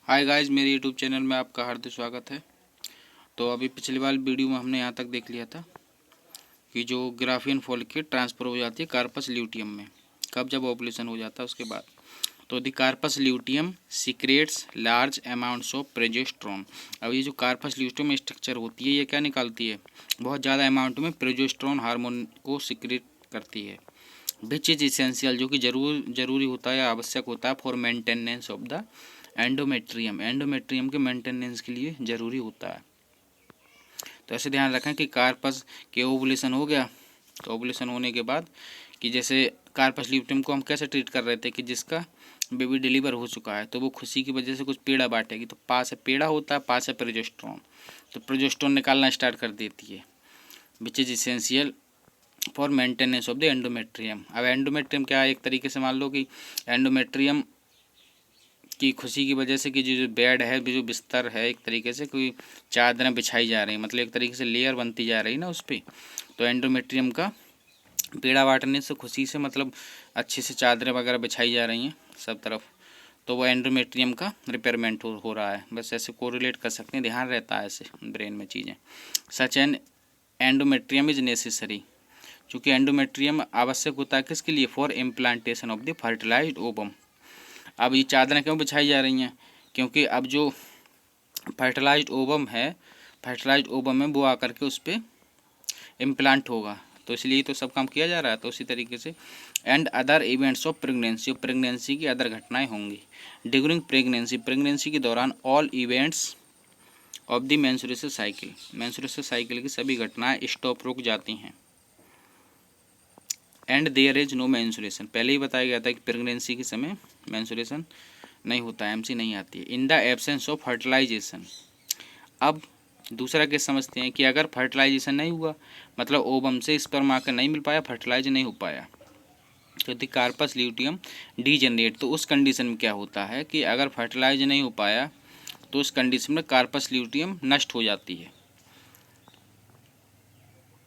Hi guys, मेरे YouTube channel में आपका हार्दिक स्वागत है। तो अभी पिछली वाली वीडियो में हमने यहाँ तक देख लिया था कि जो ग्राफियन फॉलिकल ट्रांसफ़र हो जाती है कार्पस ल्यूटियम में, कब जब ओवुलेशन हो जाता है उसके बाद। तो the corpus luteum secretes large amounts of progesterone. अब ये जो कार्पस ल्यूटियम स्ट्रक्चर होती है ये क्या निकालती है, बहुत ज़्यादा अमाउंट में प्रोजेस्टेरोन हार्मोन को सीक्रेट करती है, विच इज इसेंशियल, जो कि जरूरी होता है, आवश्यक होता है for maintenance of the endometrium, endometrium के मेंटेनेंस के लिए ज़रूरी होता है। तो ऐसे ध्यान रखें कि कार्पस के ओवुलेशन हो गया, तो ओवुलेशन होने के बाद कि जैसे कार्पस ल्यूटियम को हम कैसे ट्रीट कर रहे थे कि जिसका बेबी डिलीवर हो चुका है तो वो खुशी की वजह से कुछ पेड़ा बांटेगी, तो पास है पेड़ा होता है, पास है प्रोजेस्टेरोन, तो प्रोजेस्टेरोन निकालना स्टार्ट कर देती है, which is essential for maintenance of the endometrium. अब एंडोमेट्रियम क्या है, एक तरीके से मान लो कि एंडोमेट्रियम की खुशी की वजह से कि जो बेड है, जो बिस्तर है, एक तरीके से कोई चादरें बिछाई जा रही हैं, मतलब एक तरीके से लेयर बनती जा रही है ना उस पर, तो एंडोमेट्रियम का पेड़ा बांटने से खुशी से मतलब अच्छे से चादरें वगैरह बिछाई जा रही हैं सब तरफ, तो वो एंडोमेट्रियम का रिपेयरमेंट हो रहा है। बस ऐसे कोरिलेट कर सकते हैं, ध्यान रहता है ऐसे ब्रेन में चीज़ें। Such an endometrium is necessary, चूँकि एंडोमेट्रियम आवश्यक होता है किसके लिए, for implantation of the fertilised ovum. अब ये चादरें क्यों बिछाई जा रही हैं, क्योंकि अब जो फर्टिलाइज्ड ओवम है, फर्टिलाइज्ड ओवम में वो आकर के उस पर इम्प्लांट होगा, तो इसलिए तो सब काम किया जा रहा है। तो उसी तरीके से and other events of pregnancy, pregnancy की अदर घटनाएं होंगी ड्यूरिंग प्रेगनेंसी, प्रेगनेंसी के दौरान all events of the menstruation cycle, menstruation cycle की सभी घटनाएं स्टॉप, रुक जाती हैं। And there is no menstruation, पहले ही बताया गया था कि प्रेगनेंसी के समय मेंस्ट्रुएशन नहीं होता है, एमसी नहीं आती है। In the absence of fertilisation, अब दूसरा केस समझते हैं कि अगर फर्टिलाइजेशन नहीं हुआ, मतलब ओवम से स्पर्म आकर नहीं मिल पाया, फर्टिलाइज नहीं हो पाया, तो द कार्पस ल्यूटियम डीजेनरेट, तो उस कंडीशन में क्या होता है कि अगर फर्टिलाइज नहीं हो पाया तो उस कंडीशन में कार्पस ल्यूटियम नष्ट हो जाती है।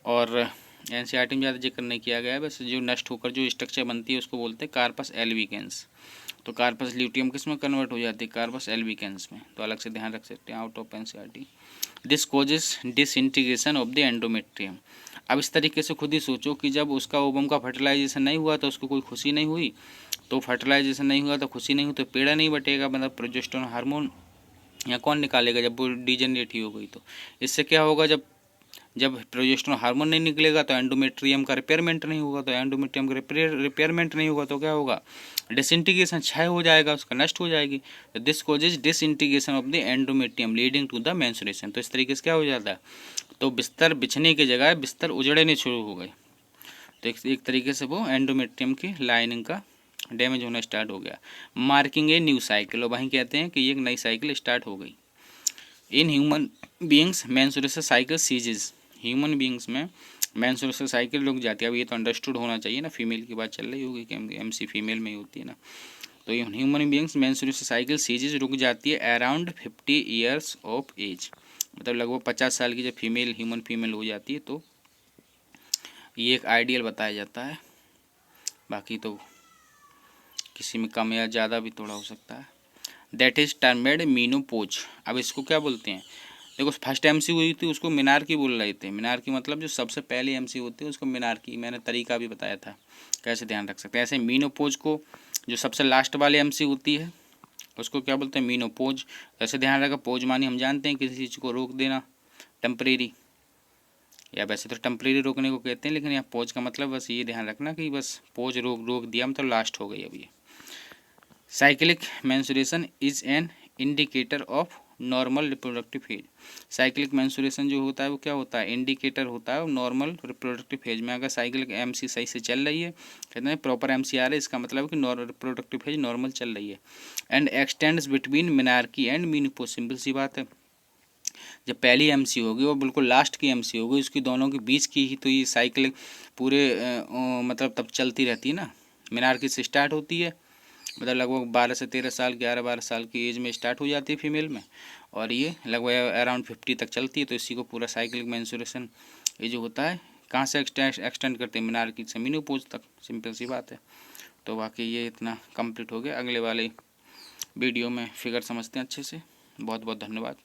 और एनसीईआरटी में ज़्यादा जिक्र नहीं किया गया है, बस जो नष्ट होकर जो स्ट्रक्चर बनती है उसको बोलते हैं कार्पस एल्बिकेंस। तो कार्पस ल्यूटियम किस में कन्वर्ट हो जाती है, कार्पस एल्बिकेंस में, तो अलग से ध्यान रख सकते हैं out of NCERT. This causes disintegration of the endometrium. अब इस तरीके से खुद ही सोचो कि जब उसका ओवम का फर्टिलाइजेशन नहीं हुआ तो उसको कोई खुशी नहीं हुई, तो फर्टिलाइजेशन नहीं हुआ तो खुशी नहीं हुई, तो पेड़ा नहीं बटेगा, मतलब प्रोजेस्टेरोन हार्मोन या कौन निकालेगा जब वो डिजेनरेट ही हो गई। तो इससे क्या होगा, जब जब प्रोजेस्टेरोन हार्मोन नहीं निकलेगा तो एंडोमेट्रियम का रिपेयरमेंट नहीं होगा, तो एंडोमेट्रियम का रिपेयरमेंट नहीं होगा तो क्या होगा, डिसइंटीग्रेशन, क्षय हो जाएगा, उसका नष्ट हो जाएगी। तो this causes disintegration of the endometrium leading to the menstruation. तो इस तरीके से क्या हो जाता है, तो बिस्तर बिछने की जगह बिस्तर उजड़ने शुरू हो गए, तो एक तरीके से वो एंडोमेट्रियम की लाइनिंग का डैमेज होना स्टार्ट हो गया। मार्किंग ए न्यू साइकिल, और वहीं कहते हैं कि ये एक नई साइकिल स्टार्ट हो गई। In human beings menstruation cycle सीजेज, human beings में मेंस्ट्रुएशन साइकिल रुक जाती है। अब ये तो अंडरस्टूड होना चाहिए ना, फीमेल की बात चल रही होगी कि एमसी फीमेल में ही होती है ना, तो ह्यूमन बींग्स मेंस्ट्रुएशन साइकिल सीजेज रुक जाती है अराउंड 50 ईयर्स ऑफ एज, मतलब लगभग 50 साल की जब ह्यूमन फीमेल हो जाती है, तो ये एक आइडियल बताया जाता है, बाकी तो किसी में कम या ज़्यादा भी थोड़ा हो सकता है। That is termed menopause. अब इसको क्या बोलते हैं, देखो फर्स्ट एमसी हुई थी उसको मिनार्की बोल रहे थे, मिनार्की मतलब जो सबसे पहले एमसी होती है उसको मिनार्की, मैंने तरीका भी बताया था कैसे ध्यान रख सकते हैं। ऐसे मीनोपोज को जो सबसे लास्ट वाली एमसी होती है उसको क्या बोलते हैं, मीनोपोज। ऐसे ध्यान रखा, पोज मानी हम जानते हैं किसी चीज़ को रोक देना, टेम्परेरी, या वैसे तो टेम्परेरी रोकने को कहते हैं, लेकिन यहाँ पोज का मतलब बस ये ध्यान रखना कि बस पोज रोक दिया मतलब लास्ट हो गई अब ये। Cyclic menstruation is an indicator of normal reproductive phase. Cyclic menstruation जो होता है वो क्या होता है, इंडिकेटर होता है नॉर्मल रिप्रोडक्टिव फेज में। अगर साइक्लिक एमसी सही से चल रही है, कहते हैं प्रॉपर एमसी आ रहा है, इसका मतलब है कि रिप्रोडक्टिव फेज नॉर्मल चल रही है। And extends between menarche and menopause, simple सी बात है, जब पहली एमसी होगी वो बिल्कुल लास्ट की एमसी होगी, उसकी दोनों के बीच की ही तो ये साइकिल पूरे मतलब तब चलती रहती है ना। मिनार्की से स्टार्ट होती है, मतलब लगभग 12 से 13 साल, 11-12 साल की एज में स्टार्ट हो जाती है फीमेल में, और ये लगभग अराउंड 50 तक चलती है, तो इसी को पूरा साइक्लिक मेंस्ट्रुएशन ये जो होता है कहाँ से एक्सटेंड करते हैं, मिनार्की से मीनोपॉज तक, सिंपल सी बात है। तो बाकी ये इतना कंप्लीट हो गया। अगले वाले वीडियो में फिगर समझते हैं अच्छे से। बहुत बहुत धन्यवाद।